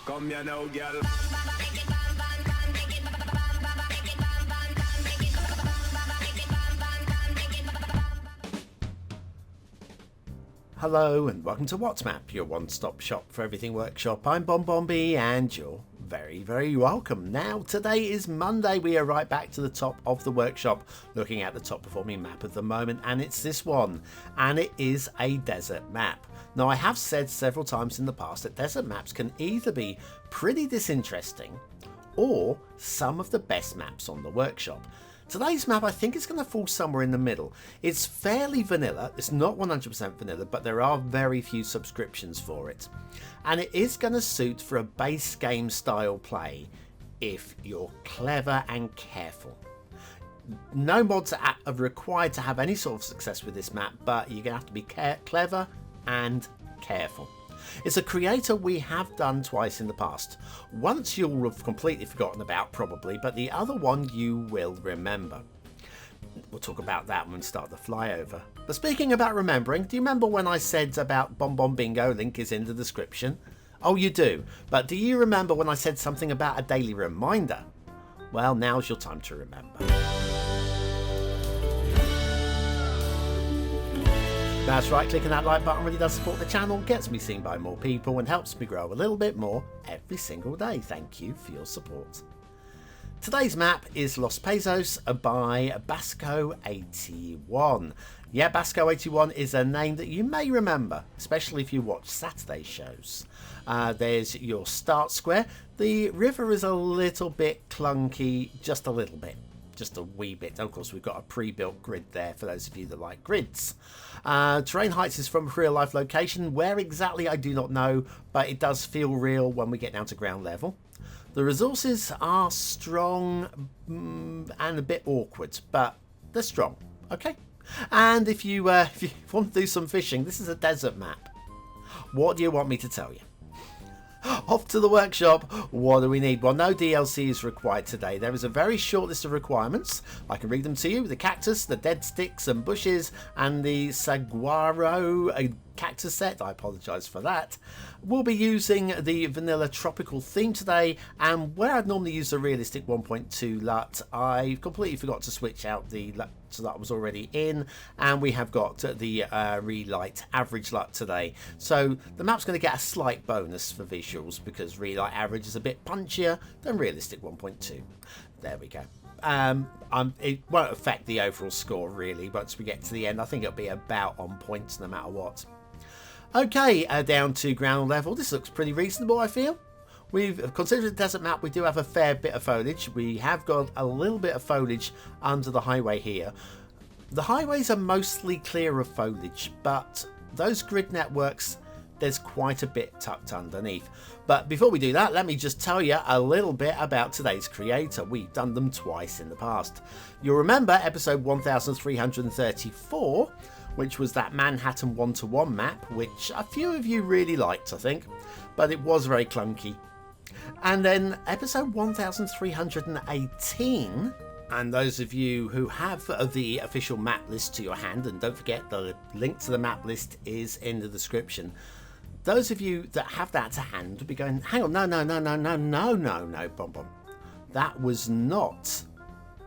Come here now, girl. Hello and welcome to WhatsMap, your one-stop shop for everything workshop. I'm BonBonB and you're very welcome. Now today is Monday. We are right back to the top of the workshop looking at the top performing map of the moment, and it's this one, and it is a desert map. Now I have said several times in the past that desert maps can either be pretty disinteresting or some of the best maps on the workshop. Today's map, I think, is going to fall somewhere in the middle. It's fairly vanilla. It's not 100% vanilla, but there are very few subscriptions for it. And it is going to suit for a base game style play if you're clever and careful. No mods are required to have any sort of success with this map, but you're going to have to be clever and careful. It's a creator we have done twice in the past. Once you'll have completely forgotten about probably, but the other one you will remember. We'll talk about that when we start the flyover. But speaking about remembering, do you remember when I said about BonBonBingo? Link is in the description. Oh, you do. But do you remember when I said something about a daily reminder? Well, now's your time to remember. That's right, clicking that like button really does support the channel, gets me seen by more people and helps me grow a little bit more every single day. Thank you for your support. Today's map is Los Pesos by Basco81. Yeah, Basco81 is a name that you may remember, especially if you watch Saturday shows. There's your start square. The river is a little bit clunky, just a little bit. Just a wee bit. Of course, we've got a pre-built grid there for those of you that like grids. Terrain heights is from a real life location. Where exactly I do not know, but it does feel real when we get down to ground level. The resources are strong and a bit awkward, but they're strong. Okay. And if you want to do some fishing, this is a desert map. What do you want me to tell you? Off to the workshop. What do we need? Well, no DLC is required today. There is a very short list of requirements. I can read them to you. The cactus, the dead sticks and bushes, and the saguaro cactus set. I apologise for that. We'll be using the vanilla tropical theme today, and where I'd normally use the realistic 1.2 LUT, I completely forgot to switch out the LUT so that was already in, and we have got the relight average LUT today. So the map's going to get a slight bonus for visuals because relight average is a bit punchier than realistic 1.2. There we go. It won't affect the overall score really. Once we get to the end, I think it'll be about on point no matter what. Okay, down to ground level. This looks pretty reasonable, I feel. We've considered the desert map. We do have a fair bit of foliage. We have got a little bit of foliage under the highway here. The highways are mostly clear of foliage, but those grid networks, there's quite a bit tucked underneath. But before we do that, let me just tell you a little bit about today's creator. We've done them twice in the past. You'll remember episode 1334, which was that Manhattan one-to-one map, which a few of you really liked, I think, but it was very clunky. And then episode 1318, and those of you who have the official map list to your hand, and don't forget the link to the map list is in the description. Those of you that have that to hand will be going, hang on, no, BonBon. That was not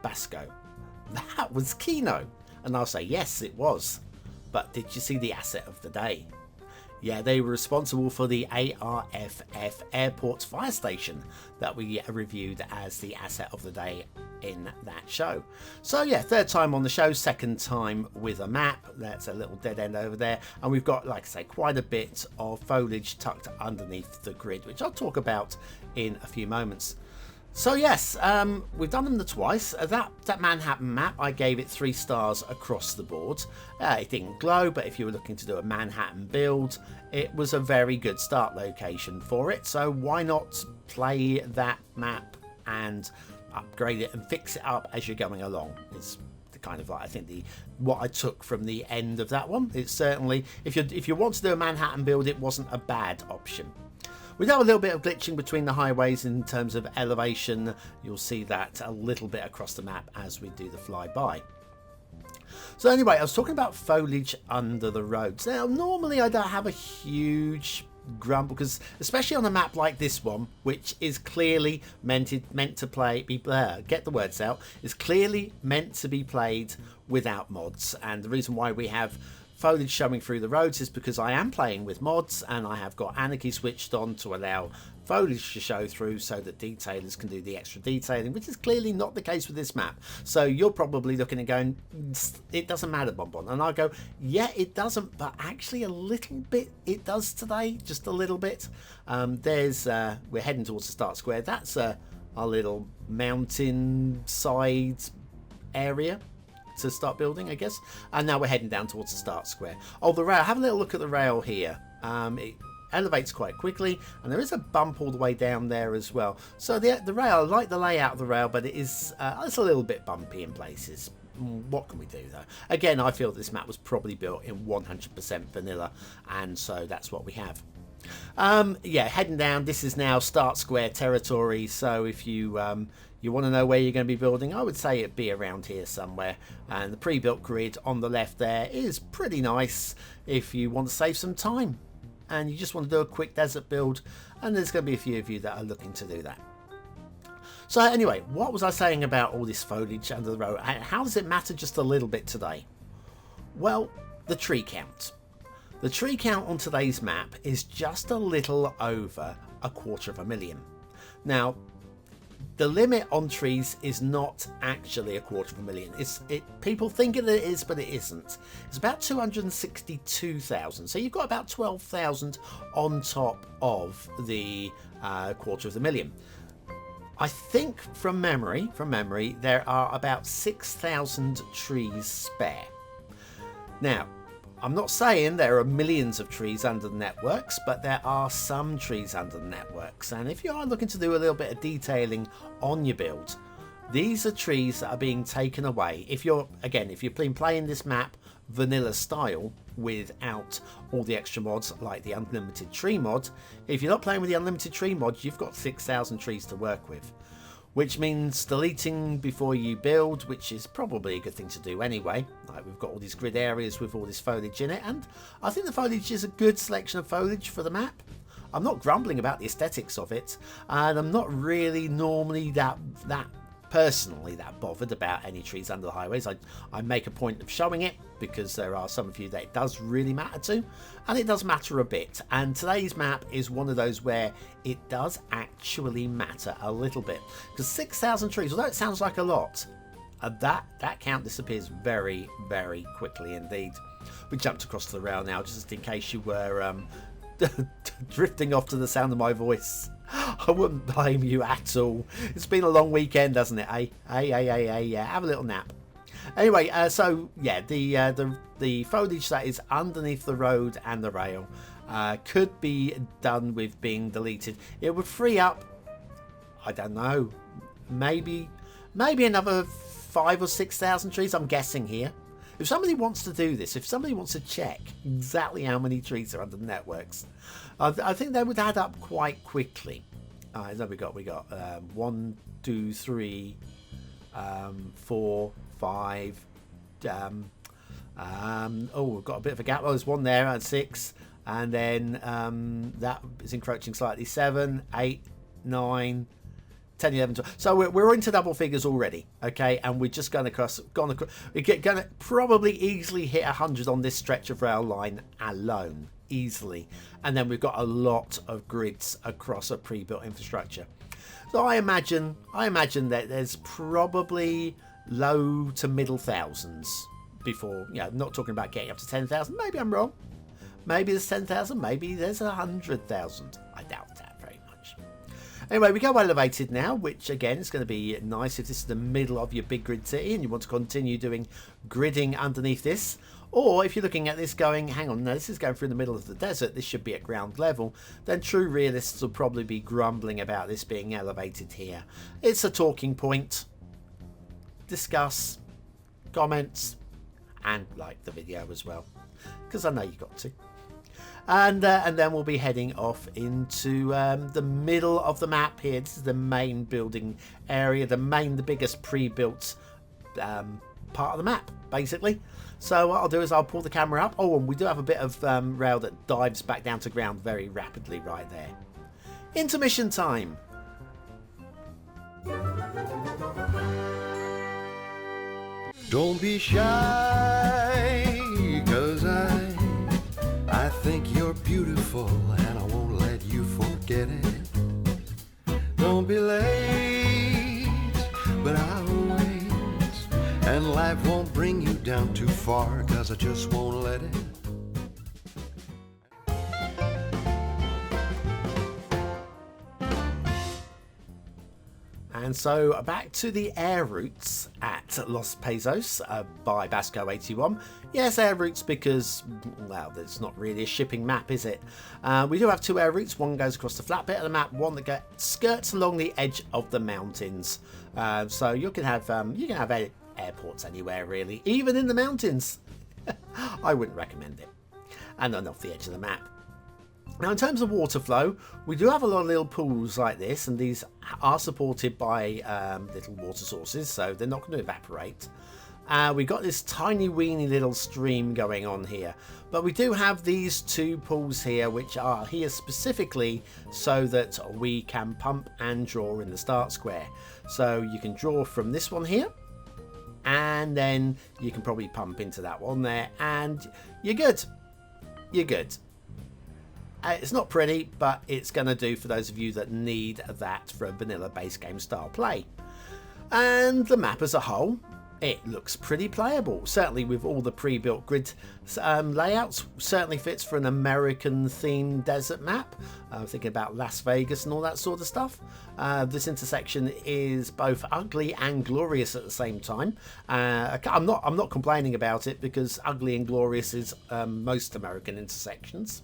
Basco. That was Kino. And I'll say, yes, it was. But did you see the asset of the day? Yeah, they were responsible for the ARFF Airport Fire Station that we reviewed as the asset of the day in that show. So yeah, third time on the show, second time with a map. That's a little dead end over there. And we've got, like I say, quite a bit of foliage tucked underneath the grid, which I'll talk about in a few moments. So yes, we've done them twice. That Manhattan map, I gave it 3 stars across the board. It didn't glow, but if you were looking to do a Manhattan build, it was a very good start location for it. So why not play that map and upgrade it and fix it up as you're going along? It's the kind of like, I think what I took from the end of that one. It's certainly, if you want to do a Manhattan build, it wasn't a bad option. We do have a little bit of glitching between the highways in terms of elevation. You'll see that a little bit across the map as we do the flyby. So anyway, I was talking about foliage under the roads. Now, normally I don't have a huge grumble, because especially on a map like this one, which is clearly meant to get the words out, is clearly meant to be played without mods. And the reason why we have foliage showing through the roads is because I am playing with mods, and I have got Anarchy switched on to allow foliage to show through so that detailers can do the extra detailing, which is clearly not the case with this map. So you're probably looking and going, it doesn't matter, BonBon. And I go, yeah, it doesn't, but actually a little bit it does today, just a little bit. We're heading towards the start square. That's a little mountain side area to start building, I guess. And now we're heading down towards the start square. Oh, the rail. Have a little look at the rail here. It elevates quite quickly, and there is a bump all the way down there as well. So the rail, I like the layout of the rail, but it's a little bit bumpy in places. What can we do though? Again, I feel this map was probably built in 100% vanilla, and so that's what we have. Yeah, heading down. This is now start square territory, so if you want to know where you're going to be building, I would say it'd be around here somewhere. And the pre-built grid on the left there is pretty nice if you want to save some time and you just want to do a quick desert build, and there's going to be a few of you that are looking to do that. So anyway, what was I saying about all this foliage under the road? How does it matter just a little bit today? Well, the tree count. The tree count on today's map is just a little over 250,000. Now, the limit on trees is not actually 250,000. People think it is, but it isn't. It's about 262,000. So you've got about 12,000 on top of the 250,000. I think from memory, there are about 6,000 trees spare. Now, I'm not saying there are millions of trees under the networks, but there are some trees under the networks. And if you are looking to do a little bit of detailing on your build, these are trees that are being taken away. If you're been playing this map vanilla style without all the extra mods like the unlimited tree mod, if you're not playing with the unlimited tree mod, you've got 6,000 trees to work with. Which means deleting before you build, which is probably a good thing to do anyway. Like, we've got all these grid areas with all this foliage in it, and I think the foliage is a good selection of foliage for the map. I'm not grumbling about the aesthetics of it, and I'm not really normally that personally that bothered about any trees under the highways. I make a point of showing it because there are some of you that it does really matter to, and it does matter a bit. And today's map is one of those where it does actually matter a little bit, because 6,000 trees, although it sounds like a lot, that count disappears very, very quickly indeed. We jumped across the rail now, just in case you were drifting off to the sound of my voice. I wouldn't blame you at all. It's been a long weekend, hasn't it? Yeah, have a little nap. Anyway, so yeah, the foliage that is underneath the road and the rail could be done with being deleted. It would free up, I don't know, maybe another 5,000 or 6,000 trees, I'm guessing here. If somebody wants to do this, if somebody wants to check exactly how many trees are under the networks, I think they would add up quite quickly. So we got 1, 2, 3, 4, 5. We've got a bit of a gap. Oh, there's one there at 6, and then that is encroaching slightly. 7, 8, 9. 10, 11, 12. So we're into double figures already, okay? And we're just going to we're going to probably easily hit 100 on this stretch of rail line alone, easily. And then we've got a lot of grids across a pre-built infrastructure. So I imagine that there's probably low to middle thousands before, not talking about getting up to 10,000. Maybe I'm wrong. Maybe there's 10,000. Maybe there's 100,000. I doubt that very much. Anyway, we go elevated now, which again is going to be nice if this is the middle of your big grid city and you want to continue doing gridding underneath this. Or if you're looking at this going, hang on, no, this is going through the middle of the desert, this should be at ground level, then true realists will probably be grumbling about this being elevated here. It's a talking point. Discuss, comments, and like the video as well, because I know you got to. And then we'll be heading off into the middle of the map here. This is the main building area, the biggest pre-built part of the map, basically. So what I'll do is I'll pull the camera up. Oh, and we do have a bit of rail that dives back down to ground very rapidly right there. Intermission time. Don't be shy, 'cause I think you're beautiful, and I won't let you forget it. Don't be late, but I'll wait, and life won't bring you down too far, 'cause I just won't let it. And so back to the air routes at Los Pesos by Basco81. Yes, air routes because, well, it's not really a shipping map, is it? We do have two air routes. One goes across the flat bit of the map, one that skirts along the edge of the mountains. So you can have airports anywhere, really, even in the mountains. I wouldn't recommend it. And then off the edge of the map. Now, in terms of water flow, we do have a lot of little pools like this, and these are supported by little water sources, so they're not going to evaporate. We've got this tiny weeny little stream going on here, but we do have these two pools here, which are here specifically so that we can pump and draw in the start square. So you can draw from this one here, and then you can probably pump into that one there, and you're good. You're good. It's not pretty, but it's going to do for those of you that need that for a vanilla base game style play. And the map as a whole, it looks pretty playable. Certainly with all the pre-built grid layouts, certainly fits for an American themed desert map. I'm thinking about Las Vegas and all that sort of stuff. This intersection is both ugly and glorious at the same time. I'm not complaining about it, because ugly and glorious is most American intersections.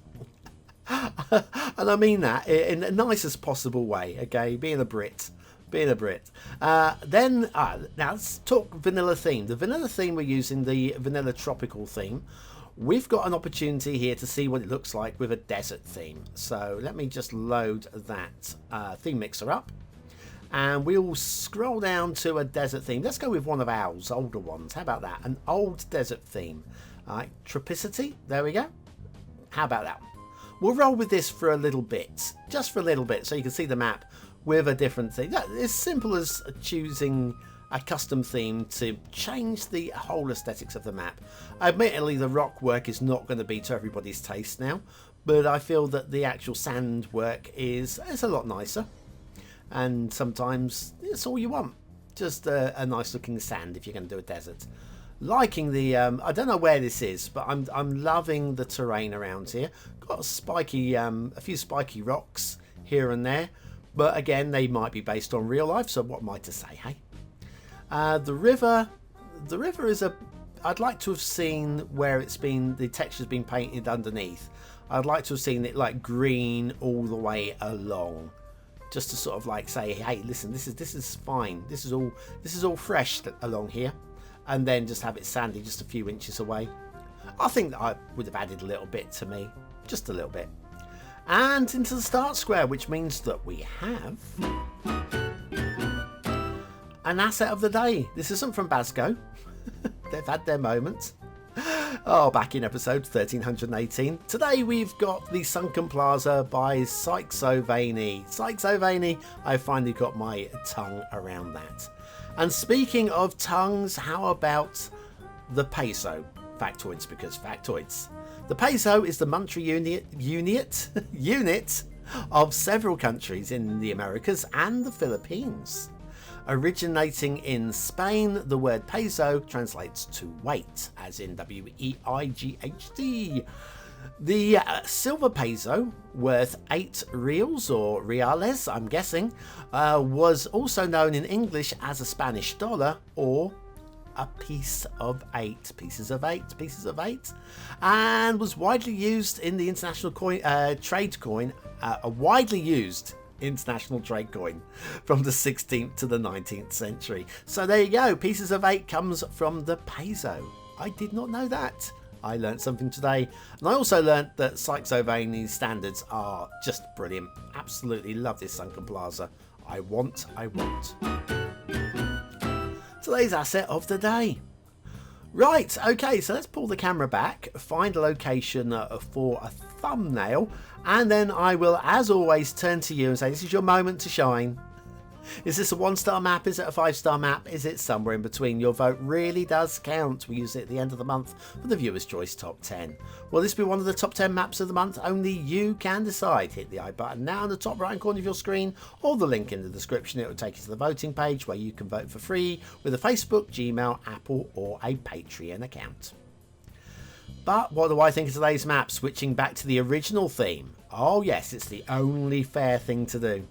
And I mean that in the nicest possible way, okay? Being a Brit. Now let's talk vanilla theme. The vanilla theme we're using, the vanilla tropical theme. We've got an opportunity here to see what it looks like with a desert theme. So let me just load that theme mixer up. And we'll scroll down to a desert theme. Let's go with one of ours, older ones. How about that? An old desert theme. All right, Tropicity. There we go. How about that one? We'll roll with this for a little bit, just for a little bit, so you can see the map with a different theme. It's simple as choosing a custom theme to change the whole aesthetics of the map. Admittedly, the rock work is not going to be to everybody's taste now, but I feel that the actual sand work is a lot nicer. And sometimes it's all you want, just a nice looking sand if you're going to do a desert. Liking the I don't know where this is, but I'm loving the terrain around here. Got a few spiky rocks here and there, but again, they might be based on real life, so what am I to say, hey? The river is I'd like to have seen where the texture's been painted underneath. I'd like to have seen it like green all the way along, just to sort of like say, hey, listen, this is fine. This is all fresh along here. And then just have it sandy just a few inches away. I think that I would have added a little bit to me, just a little bit. And into the start square, which means that we have an asset of the day. This isn't from Basco. They've had their moments. Oh, back in episode 1318. Today we've got the Sunken Plaza by Psixovaniy. Psixovaniy, I finally got my tongue around that. And speaking of tongues, how about the peso? Factoids, because factoids. The peso is the monetary unit of several countries in the Americas and the Philippines. Originating in Spain, the word peso translates to weight, as in W-E-I-G-H-T. The silver peso, worth 8 reals or reales, I'm guessing, was also known in English as a Spanish dollar or a piece of 8, pieces of 8, and was widely used in the international trade coin, a widely used international trade coin from the 16th to the 19th century. So there you go, pieces of 8 comes from the peso. I did not know that. I learnt something today. And I also learnt that Psixovaniy's standards are just brilliant. Absolutely love this Sunken Plaza. I want. Today's asset of the day. Right, okay, so let's pull the camera back, find a location for a thumbnail, and then I will, as always, turn to you and say, this is your moment to shine. Is this a 1-star map? Is it a 5-star map? Is it somewhere in between? Your vote really does count. We use it at the end of the month for the Viewer's Choice Top 10. Will this be one of the top 10 maps of the month? Only you can decide. Hit the I button now in the top right corner of your screen, or the link in the description. It will take you to the voting page where you can vote for free with a Facebook, Gmail, Apple, or a Patreon account. But what do I think of today's map? Switching back to the original theme. Oh yes, it's the only fair thing to do.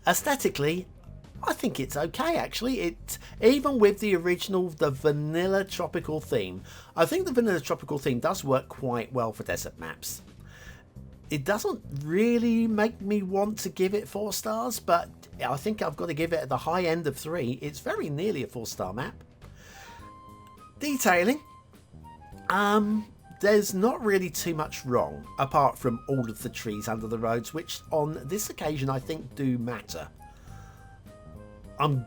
Aesthetically, I think it's okay actually. Even with the vanilla tropical theme, I think the vanilla tropical theme does work quite well for desert maps. It doesn't really make me want to give it 4 stars, but I think I've got to give it at the high end of 3. It's very nearly a 4-star map. Detailing. There's not really too much wrong, apart from all of the trees under the roads, which on this occasion I think do matter. I'm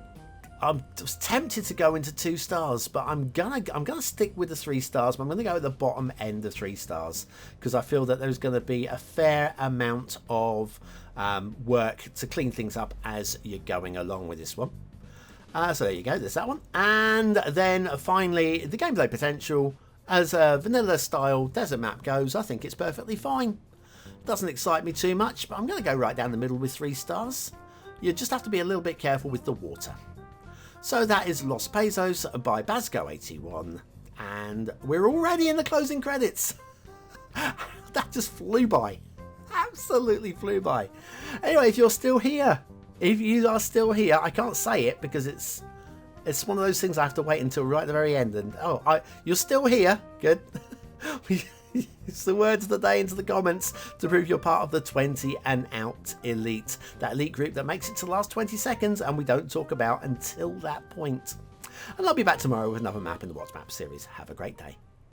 just tempted to go into 2 stars, but I'm gonna stick with the 3 stars. But I'm gonna go at the bottom end of 3 stars because I feel that there's going to be a fair amount of work to clean things up as you're going along with this one. So there you go. There's that one, and then finally the gameplay potential. As a vanilla style desert map goes, I think it's perfectly fine. Doesn't excite me too much, but I'm going to go right down the middle with 3 stars. You just have to be a little bit careful with the water. So that is Los Pesos by Bazgo81, and we're already in the closing credits. That just flew by. Absolutely flew by. Anyway, if you're still here, if you are still here, I can't say it because it's one of those things I have to wait until right at the very end. And you're still here. Good. It's the words of the day into the comments to prove you're part of the 20 and out elite. That elite group that makes it to the last 20 seconds and we don't talk about until that point. And I'll be back tomorrow with another map in the What's Map series. Have a great day.